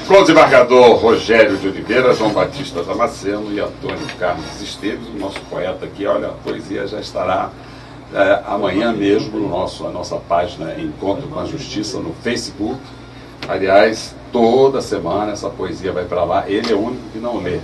Com o desembargador Rogério de Oliveira, João Batista Damasceno e Antônio Carlos Esteves, o nosso poeta aqui. Olha, a poesia já estará amanhã mesmo no a nossa página Encontro com a Justiça no Facebook. Aliás, toda semana essa poesia vai para lá. Ele é o único que não lê,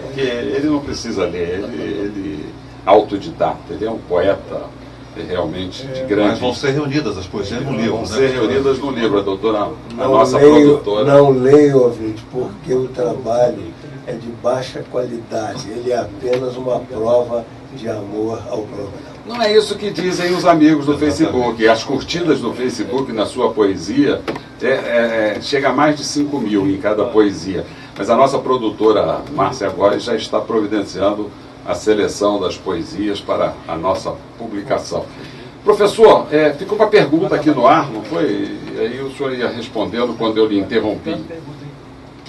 porque ele não precisa ler, ele é autodidata, ele é um poeta realmente de grande... Mas vão ser reunidas as poesias no livro. Vão ser reunidas no livro, a doutora, a nossa produtora. Não leio, ouvinte, porque o trabalho é de baixa qualidade. Ele é apenas uma prova de amor ao programa. Não é isso que dizem os amigos do Facebook. As curtidas do Facebook na sua poesia chega a mais de 5 mil em cada poesia. Mas a nossa produtora, Márcia Góes, já está providenciando a seleção das poesias para a nossa publicação. Professor, ficou uma pergunta aqui no ar, não foi? Aí o senhor ia respondendo quando eu lhe interrompi.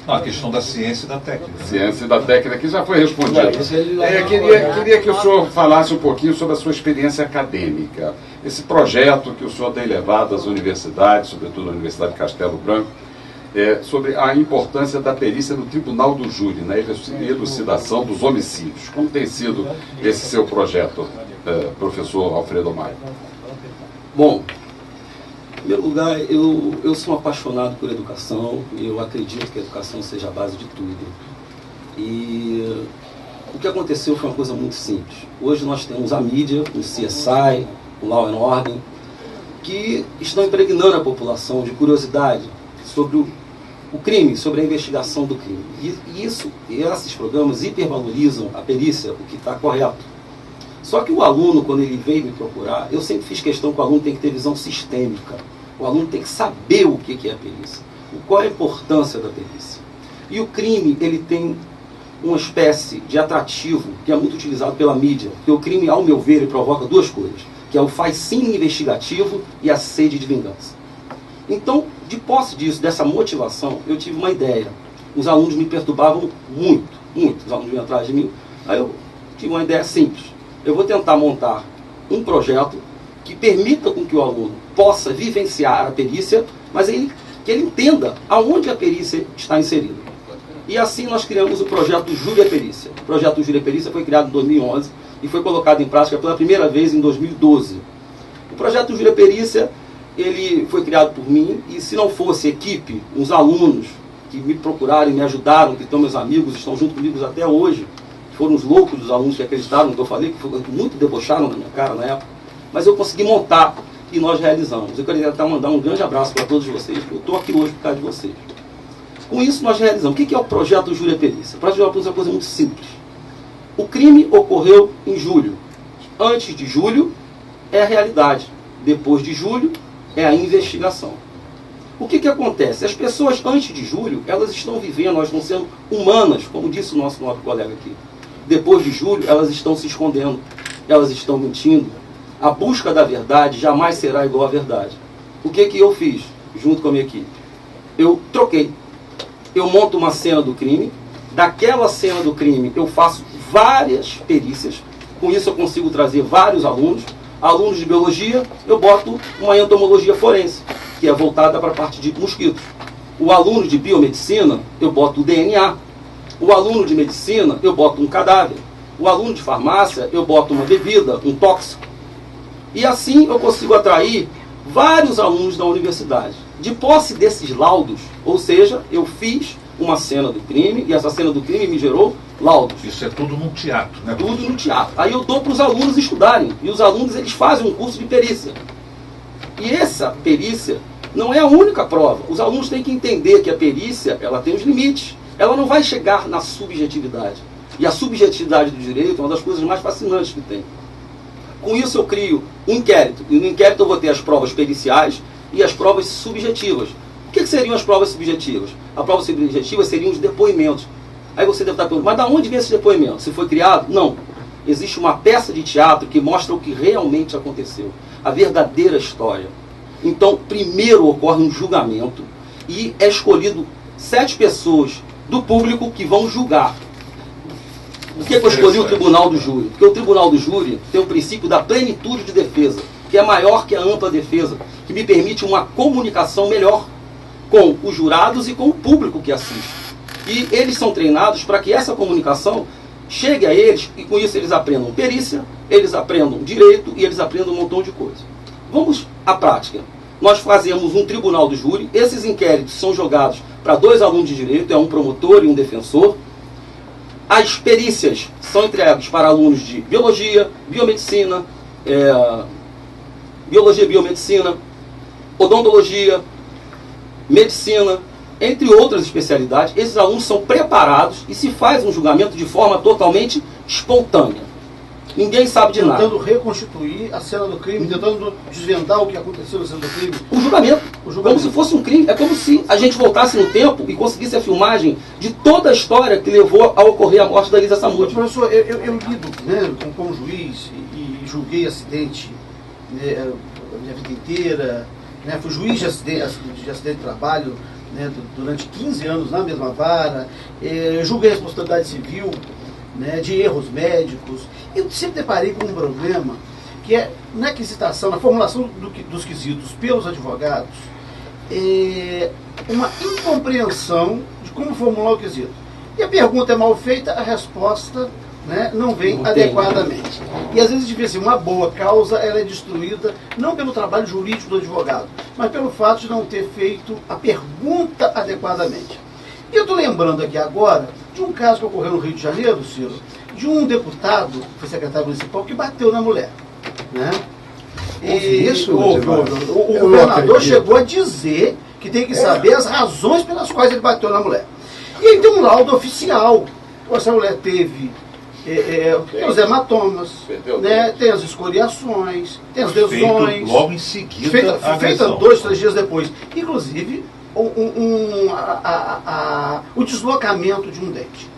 A questão da ciência e da técnica. Ciência e da técnica, que já foi respondida. Queria que o senhor falasse um pouquinho sobre a sua experiência acadêmica. Esse projeto que o senhor tem levado às universidades, sobretudo a Universidade de Castelo Branco, sobre a importância da perícia no tribunal do júri, na elucidação dos homicídios. Como tem sido esse seu projeto, professor Alfredo Maia? Bom, em primeiro lugar, eu sou apaixonado por educação e eu acredito que a educação seja a base de tudo. E o que aconteceu foi uma coisa muito simples. Hoje nós temos a mídia, o CSI, o Law and Order, que estão impregnando a população de curiosidade sobre o crime, sobre a investigação do crime. E esses programas hipervalorizam a perícia, o que está correto. Só que o aluno, quando ele veio me procurar, eu sempre fiz questão que o aluno tem que ter visão sistêmica. O aluno tem que saber o que é a perícia, qual é a importância da perícia. E o crime, ele tem uma espécie de atrativo que é muito utilizado pela mídia, porque o crime, ao meu ver, ele provoca duas coisas, que é o fascínio investigativo e a sede de vingança. Então, de posse disso, dessa motivação, eu tive uma ideia. Os alunos me perturbavam muito, muito. Os alunos vinham atrás de mim. Aí eu tive uma ideia simples. Eu vou tentar montar um projeto que permita com que o aluno possa vivenciar a perícia, mas que ele entenda aonde a perícia está inserida. E assim nós criamos o projeto Júri e Perícia. O projeto Júri e Perícia foi criado em 2011 e foi colocado em prática pela primeira vez em 2012. O projeto Júri e Perícia, ele foi criado por mim, e se não fosse equipe, os alunos que me procuraram e me ajudaram, que estão meus amigos, estão junto comigo até hoje, foram os loucos dos alunos que acreditaram no que eu falei, que muito debocharam na minha cara na época, mas eu consegui montar e nós realizamos. Eu queria até mandar um grande abraço para todos vocês, porque eu estou aqui hoje por causa de vocês. Com isso nós realizamos. O que é o projeto Júri e Perícia? O projeto Júri e Perícia é uma coisa muito simples. O crime ocorreu em julho. Antes de julho é a realidade. Depois de julho é a investigação. O que acontece? As pessoas antes de julho, elas estão vivendo, elas estão sendo humanas, como disse o nosso colega aqui. Depois de julho, elas estão se escondendo, elas estão mentindo. A busca da verdade jamais será igual à verdade. O que eu fiz junto com a minha equipe? Eu troquei. Eu monto uma cena do crime, daquela cena do crime eu faço várias perícias, com isso eu consigo trazer vários alunos. Alunos de biologia, eu boto uma entomologia forense, que é voltada para a parte de mosquitos. O aluno de biomedicina, eu boto o DNA. O aluno de medicina, eu boto um cadáver. O aluno de farmácia, eu boto uma bebida, um tóxico. E assim eu consigo atrair vários alunos da universidade. De posse desses laudos, ou seja, eu fiz uma cena do crime, e essa cena do crime me gerou laudos. Isso é tudo no teatro, né? Tudo no teatro. Aí eu dou para os alunos estudarem. E os alunos, eles fazem um curso de perícia. E essa perícia não é a única prova. Os alunos têm que entender que a perícia, ela tem os limites. Ela não vai chegar na subjetividade. E a subjetividade do direito é uma das coisas mais fascinantes que tem. Com isso eu crio um inquérito. E no inquérito eu vou ter as provas periciais e as provas subjetivas. O que seriam as provas subjetivas? A prova subjetiva seriam os depoimentos. Aí você deve estar perguntando, mas de onde vem esse depoimento? Se foi criado? Não. Existe uma peça de teatro que mostra o que realmente aconteceu. A verdadeira história. Então, primeiro ocorre um julgamento e é escolhido 7 pessoas do público que vão julgar. Por que eu escolhi o tribunal do júri? Porque o tribunal do júri tem o princípio da plenitude de defesa, que é maior que a ampla defesa, que me permite uma comunicação melhor. com os jurados e com o público que assiste. E eles são treinados para que essa comunicação chegue a eles, e com isso eles aprendam perícia, eles aprendam direito e eles aprendam um montão de coisa. Vamos à prática. Nós fazemos um tribunal do júri, esses inquéritos são jogados para 2 alunos de direito, é um promotor e um defensor. As perícias são entregues para alunos de biologia, biomedicina, biomedicina, odontologia, medicina, entre outras especialidades. Esses alunos são preparados e se faz um julgamento de forma totalmente espontânea. Ninguém sabe de nada. Tentando reconstituir a cena do crime, tentando desvendar o que aconteceu na cena do crime. O julgamento, como se fosse um crime. É como se a gente voltasse no tempo e conseguisse a filmagem de toda a história que levou a ocorrer a morte da Elisa Samúdio. Professor, eu lido, né, como juiz e julguei acidente, né, a minha vida inteira, né, fui juiz de acidente de trabalho, né, durante 15 anos na mesma vara, julguei responsabilidade civil, né, de erros médicos. Eu sempre deparei com um problema que é na aquisitação, na formulação dos quesitos pelos advogados, uma incompreensão de como formular o quesito. E a pergunta é mal feita, a resposta, né, não vem adequadamente. E às vezes, devia ser uma boa causa, ela é destruída não pelo trabalho jurídico do advogado, mas pelo fato de não ter feito a pergunta adequadamente. E eu estou lembrando aqui agora de um caso que ocorreu no Rio de Janeiro, Ciro, de um deputado, que foi secretário municipal, que bateu na mulher. Né? O governador chegou a dizer que tem que saber as razões pelas quais ele bateu na mulher. E aí tem um laudo oficial. Essa mulher teve os hematomas, né, tem as escoriações, tem as lesões. Logo em seguida, feita 2, 3 dias depois. Inclusive, o deslocamento de um dente.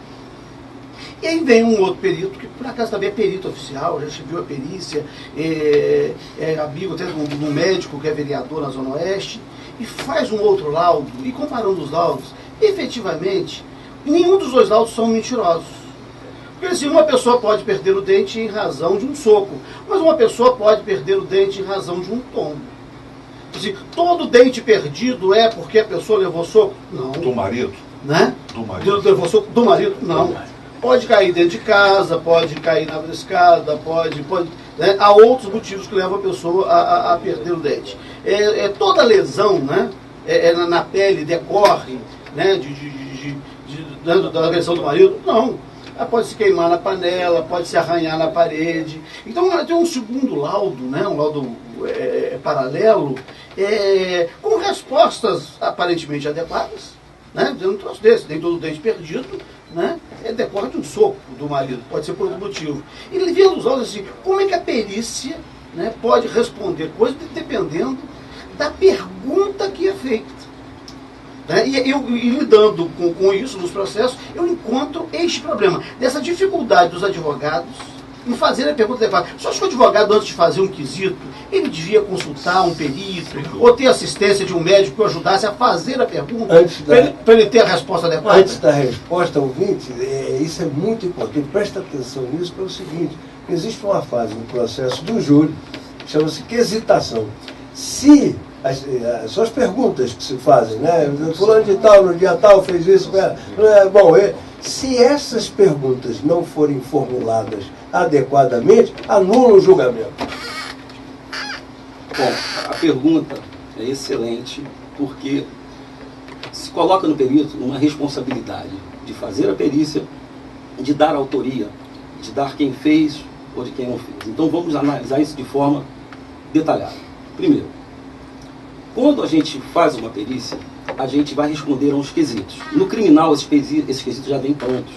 E aí vem um outro perito, que por acaso também é perito oficial, já viu a perícia, é amigo até do médico que é vereador na Zona Oeste, e faz um outro laudo, e comparando os laudos, efetivamente, nenhum dos 2 laudos são mentirosos. Porque assim, uma pessoa pode perder o dente em razão de um soco, mas uma pessoa pode perder o dente em razão de um tombo. Assim, todo dente perdido é porque a pessoa levou soco? Não. Do marido? Né? Do marido. Levou soco do marido? Não. Pode cair dentro de casa, pode cair na escada, pode né? Há outros motivos que levam a pessoa a perder o dente. Toda lesão, né, na pele decorre, né, da agressão do marido? Não. Ela pode se queimar na panela, pode se arranhar na parede. Então tem um segundo laudo, né, um laudo paralelo, com respostas aparentemente adequadas, né, dentro de um troço desse. Tem todo o dente perdido, né, decorre de um soco do marido, pode ser por outro motivo. E ele via os olhos assim, como é que a perícia, né, pode responder coisas dependendo da pergunta que é feita. Né? E lidando com isso nos processos, eu encontro este problema, dessa dificuldade dos advogados em fazer a pergunta adequada. Só acho que o advogado, antes de fazer um quesito, ele devia consultar um perito, ou ter assistência de um médico que o ajudasse a fazer a pergunta, para ele ter a resposta adequada. Antes da resposta, ouvinte, isso é muito importante. Presta atenção nisso, pelo seguinte: existe uma fase no processo do júri, chama-se quesitação. Se são as perguntas que se fazem, né? Fulano de tal, no dia tal, fez isso. Bom, se essas perguntas não forem formuladas adequadamente, anula o julgamento. Bom, a pergunta é excelente, porque se coloca no perito uma responsabilidade de fazer a perícia, de dar autoria, de dar quem fez ou de quem não fez. Então vamos analisar isso de forma detalhada. Primeiro, quando a gente faz uma perícia, a gente vai responder a uns quesitos. No criminal, esses quesitos já vêm prontos.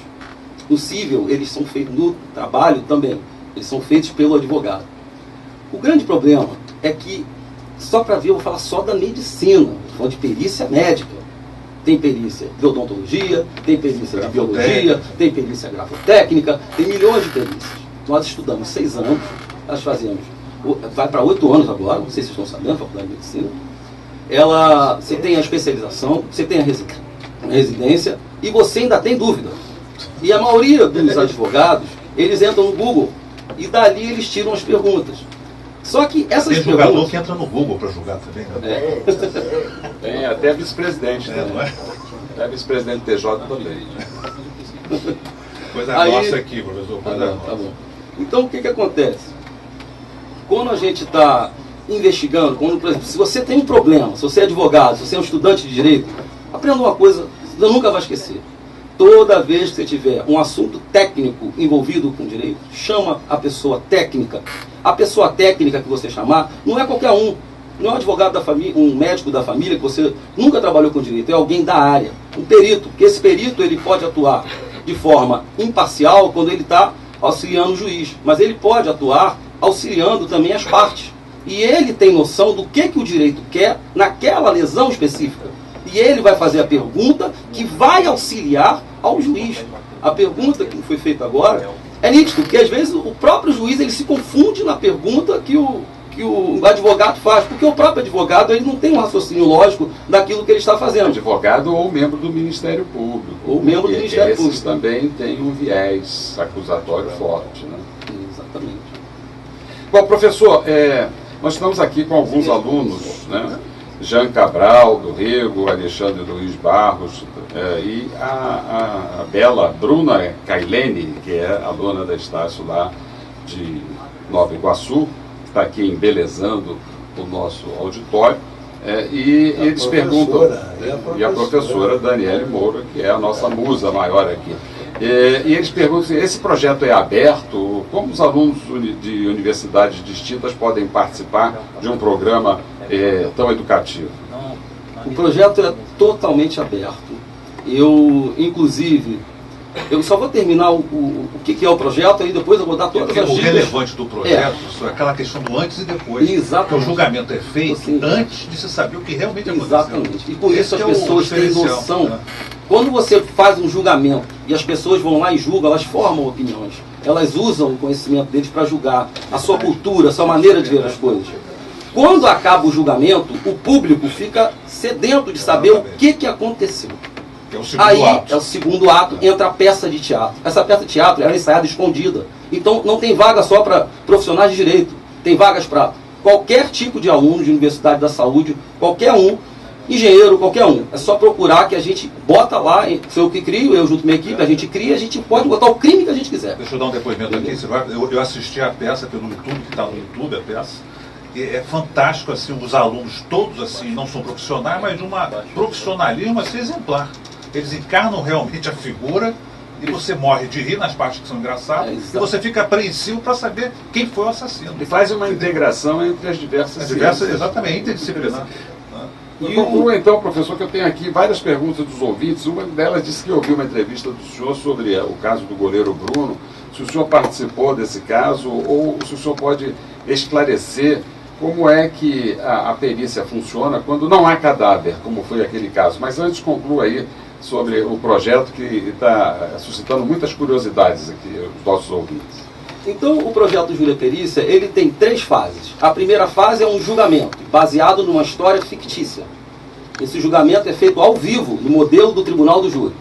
No civil, eles são feitos, no trabalho também, eles são feitos pelo advogado. O grande problema é que, só para ver, eu vou falar só da medicina, vou falar de perícia médica. Tem perícia de odontologia, tem perícia de biologia, tem perícia grafotécnica, tem milhões de perícias. Nós estudamos 6 anos, nós fazemos, vai para 8 anos agora, não sei se vocês estão sabendo, a faculdade de medicina. Você tem a especialização, você tem a residência e você ainda tem dúvida. E a maioria dos advogados, eles entram no Google e dali eles tiram as perguntas. Só que essas tem perguntas... jogador que entra no Google para julgar também. Né? Tem até vice-presidente, Não é? Até vice-presidente TJ também. Coisa Aí- nossa aqui, professor. Coisa nossa. Tá bom. Então, o que que acontece? Quando a gente está investigando, quando, por exemplo, se você tem um problema, se você é advogado, se você é um estudante de direito, aprenda uma coisa, você nunca vai esquecer. Toda vez que você tiver um assunto técnico envolvido com direito, chama a pessoa técnica. A pessoa técnica que você chamar não é qualquer um. Não é um advogado da família, um médico da família que você nunca trabalhou com direito, é alguém da área, um perito, porque esse perito ele pode atuar de forma imparcial quando ele está auxiliando o juiz, mas ele pode atuar auxiliando também as partes. E ele tem noção do que o direito quer naquela lesão específica. E ele vai fazer a pergunta que vai auxiliar ao juiz. A pergunta que foi feita agora é nítido, porque às vezes o próprio juiz ele se confunde na pergunta que o advogado faz, porque o próprio advogado ele não tem um raciocínio lógico daquilo que ele está fazendo. Advogado ou membro do Ministério Público. Ou membro do Ministério Esses Público. também têm um viés acusatório forte, né? Exatamente. Bom, professor, nós estamos aqui com alguns alunos, né? Jean Cabral, do Rego, Alexandre Luiz Barros e a bela Bruna Cailene, que é aluna da Estácio lá de Nova Iguaçu, que está aqui embelezando o nosso auditório. E eles perguntam, e a professora Daniele Moura, que é a nossa musa maior aqui. E eles perguntam se esse projeto é aberto, como os alunos de universidades distintas podem participar de um programa tão educativo? O projeto é totalmente aberto. Inclusive, eu só vou terminar o que é o projeto, aí depois eu vou dar todas Porque as o dicas. relevante do projeto é aquela questão do antes e depois. Exatamente. Que o julgamento é feito Sim. antes de se saber o que realmente aconteceu. Exatamente. E com isso Esse as é o pessoas têm diferencial, noção. né? Quando você faz um julgamento e as pessoas vão lá e julgam, elas formam opiniões. Elas usam o conhecimento deles para julgar a sua cultura, a sua maneira de ver as coisas. Quando acaba o julgamento, o público fica sedento de saber o que aconteceu. Que é o segundo Aí ato. é o segundo ato, entra a peça de teatro. Essa peça de teatro ela é ensaiada escondida. Então não tem vaga só para profissionais de direito. Tem vagas para qualquer tipo de aluno de universidade da saúde, qualquer um, engenheiro, qualquer um. É só procurar que a gente bota lá, sou eu que crio, eu junto com minha equipe, a gente cria, a gente pode botar o crime que a gente quiser. Deixa eu dar um depoimento aqui. Eu assisti a peça pelo YouTube, que está no YouTube a peça. E é fantástico, assim, os alunos todos, assim, não são profissionais, mas de um profissionalismo assim, exemplar. Eles encarnam realmente a figura e você morre de rir nas partes que são engraçadas e você fica apreensivo para saber quem foi o assassino. E faz uma integração entre as diversas ciências. Exatamente, interdisciplinar. Conclua então, professor, que eu tenho aqui várias perguntas dos ouvintes. Uma delas disse que ouviu uma entrevista do senhor sobre o caso do goleiro Bruno. Se o senhor participou desse caso ou se o senhor pode esclarecer como é que a perícia funciona quando não há cadáver, como foi aquele caso. Mas antes conclua aí sobre o projeto que está suscitando muitas curiosidades aqui, os nossos ouvintes. Então, o projeto Júri Perícia, ele tem 3 fases. A primeira fase é um julgamento, baseado numa história fictícia. Esse julgamento é feito ao vivo, no modelo do Tribunal do Júri.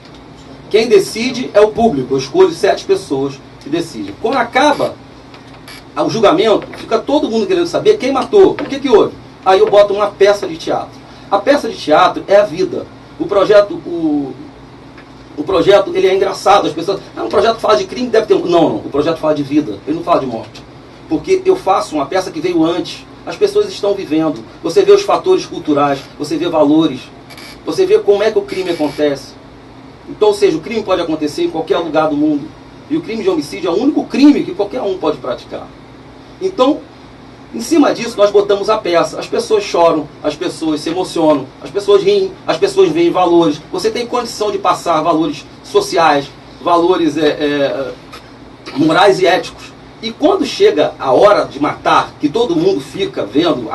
Quem decide é o público, eu escolho 7 pessoas que decidem. Quando acaba o julgamento, fica todo mundo querendo saber quem matou, o que houve. Aí eu boto uma peça de teatro. A peça de teatro é a vida. O projeto, ele é engraçado, as pessoas... um projeto fala de crime, deve ter... Não, o projeto fala de vida, ele não fala de morte. Porque eu faço uma peça que veio antes, as pessoas estão vivendo, você vê os fatores culturais, você vê valores, você vê como é que o crime acontece. Então, ou seja, o crime pode acontecer em qualquer lugar do mundo. E o crime de homicídio é o único crime que qualquer um pode praticar. Então, em cima disso, nós botamos a peça. As pessoas choram, as pessoas se emocionam, as pessoas riem, as pessoas veem valores. Você tem condição de passar valores sociais, valores morais e éticos. E quando chega a hora de matar, que todo mundo fica vendo,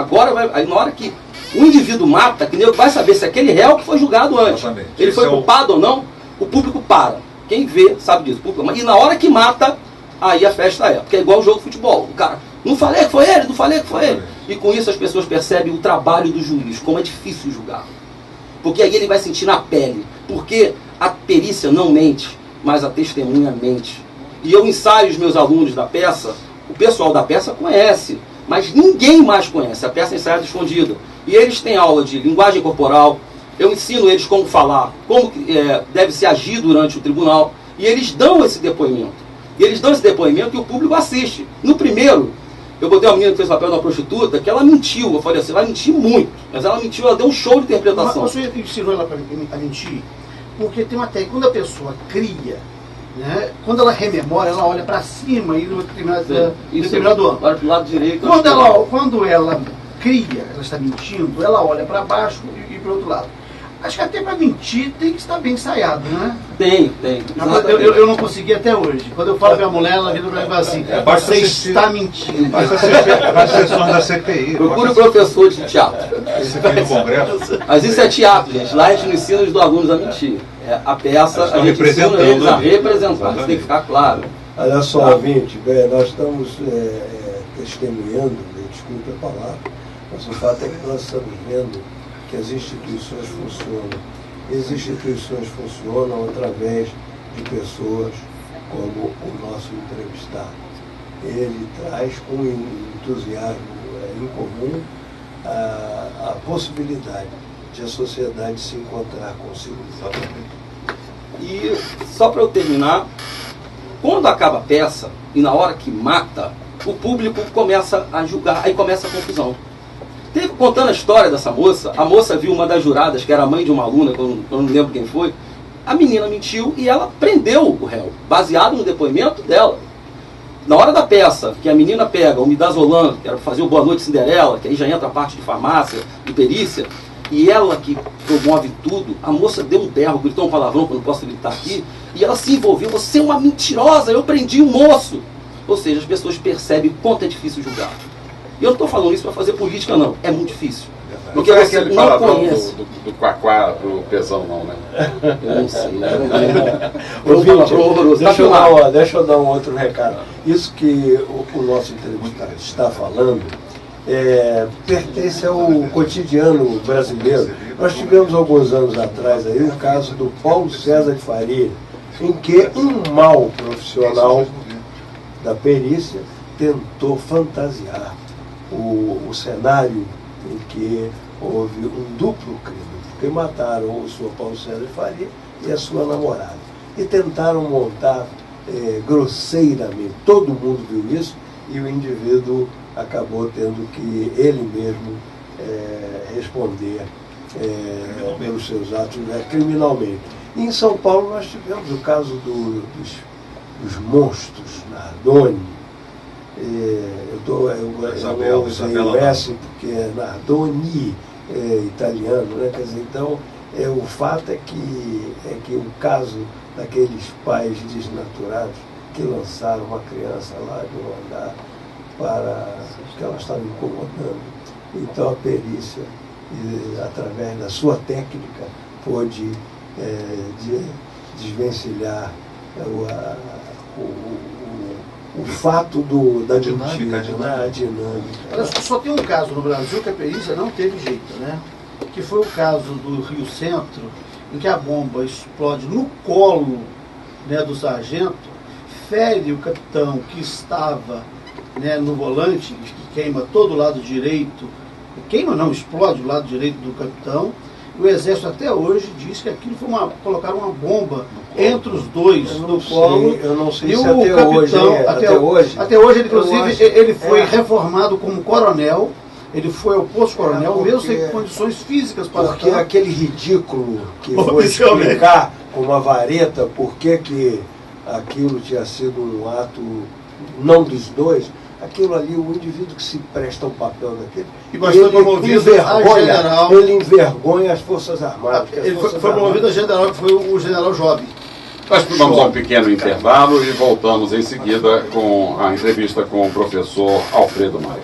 aí na hora que o indivíduo mata, que nem vai saber se aquele réu que foi julgado antes, Exatamente. ele foi culpado ou não, o público para. Quem vê sabe disso. E na hora que mata, aí a festa é. Porque é igual o jogo de futebol. O cara, não falei que foi ele, não falei que foi ele. E com isso as pessoas percebem o trabalho do juiz, como é difícil julgar. Porque aí ele vai sentir na pele. Porque a perícia não mente, mas a testemunha mente. E eu ensaio os meus alunos da peça, o pessoal da peça conhece, mas ninguém mais conhece. A peça é ensaiada escondida. E eles têm aula de linguagem corporal, eu ensino eles como falar, como deve se agir durante o tribunal, e eles dão esse depoimento. E eles dão esse depoimento e o público assiste. No primeiro, eu botei uma menina que fez o papel da prostituta, que ela mentiu. Eu falei assim, vai mentir muito. Mas ela mentiu, ela deu um show de interpretação. Mas você ensinou ela a mentir? Porque tem uma técnica, quando a pessoa cria, né, quando ela rememora, ela olha para cima e no determinado ano. Olha para o lado direito. Quando ela cria, ela está mentindo, ela olha para baixo e para o outro lado. Acho que até para mentir tem que estar bem ensaiado, né? Tem. Eu não consegui até hoje. Quando eu falo para a mulher, ela vira para mim assim, você está mentindo. Basta assistir as sessões da CPI. Procure o professor de teatro. CPI no Congresso. Mas isso é teatro, gente. Lá a gente não ensina os alunos a mentir. A peça, a gente ensina eles a representar. Isso tem que ficar claro. Olha só, ouvinte, nós estamos testemunhando, desculpe a palavra, mas o fato é que nós estamos vendo que as instituições funcionam. E as instituições funcionam através de pessoas como o nosso entrevistado. Ele traz com entusiasmo incomum a possibilidade de a sociedade se encontrar consigo. E só para eu terminar, quando acaba a peça e na hora que mata, o público começa a julgar, aí começa a confusão. Contando a história dessa moça, a moça viu uma das juradas, que era a mãe de uma aluna, que eu não lembro quem foi, a menina mentiu e ela prendeu o réu, baseado no depoimento dela. Na hora da peça, que a menina pega o midazolam, que era para fazer o Boa Noite Cinderela, que aí já entra a parte de farmácia, de perícia, e ela que promove tudo, a moça deu um berro, gritou um palavrão, que eu não posso gritar aqui, e ela se envolveu, você é uma mentirosa, eu prendi o moço. Ou seja, as pessoas percebem quanto é difícil julgar. E eu não estou falando isso para fazer política, não. É muito difícil. Porque não você aquele não conhece. Do quaquá pro pesão, não, né? Eu não sei. Deixa eu dar um outro recado. Isso que o nosso entrevistado está falando pertence ao cotidiano brasileiro. Nós tivemos alguns anos atrás aí o caso do Paulo César de Faria, em que um mau profissional da perícia tentou fantasiar o cenário em que houve um duplo crime, porque mataram o senhor Paulo César de Faria e a sua namorada. E tentaram montar grosseiramente, todo mundo viu isso, e o indivíduo acabou tendo que ele mesmo responder pelos seus atos criminalmente. E em São Paulo nós tivemos o caso dos monstros, Nardoni. Eu usei o S porque é Nardoni, italiano, né? Quer dizer, então, o fato é que o caso daqueles pais desnaturados que lançaram uma criança lá de um andar porque ela estava incomodando. Então a perícia, através da sua técnica, pôde desvencilhar o fato da dinâmica. Só tem um caso no Brasil que a perícia não teve jeito, né? Que foi o caso do Rio Centro, em que a bomba explode no colo, né, do sargento, fere o capitão que estava, né, no volante, que queima todo o lado direito, explode o lado direito do capitão. O Exército até hoje diz que aquilo foi colocaram uma bomba entre os dois no colo. Eu não sei e se o até capitão, hoje. Até hoje, ele, inclusive, ele foi reformado como coronel. Ele foi ao posto coronel, mesmo sem condições físicas para... Porque aquele ridículo que foi explicar com uma vareta por que aquilo tinha sido um ato não dos dois, aquilo ali, o indivíduo que se presta ao papel daquele, ele envergonha as Forças Armadas. Ele foi promovido a general, que foi o general Job. Nós vamos a um pequeno intervalo e voltamos em seguida com a entrevista com o professor Alfredo Maia.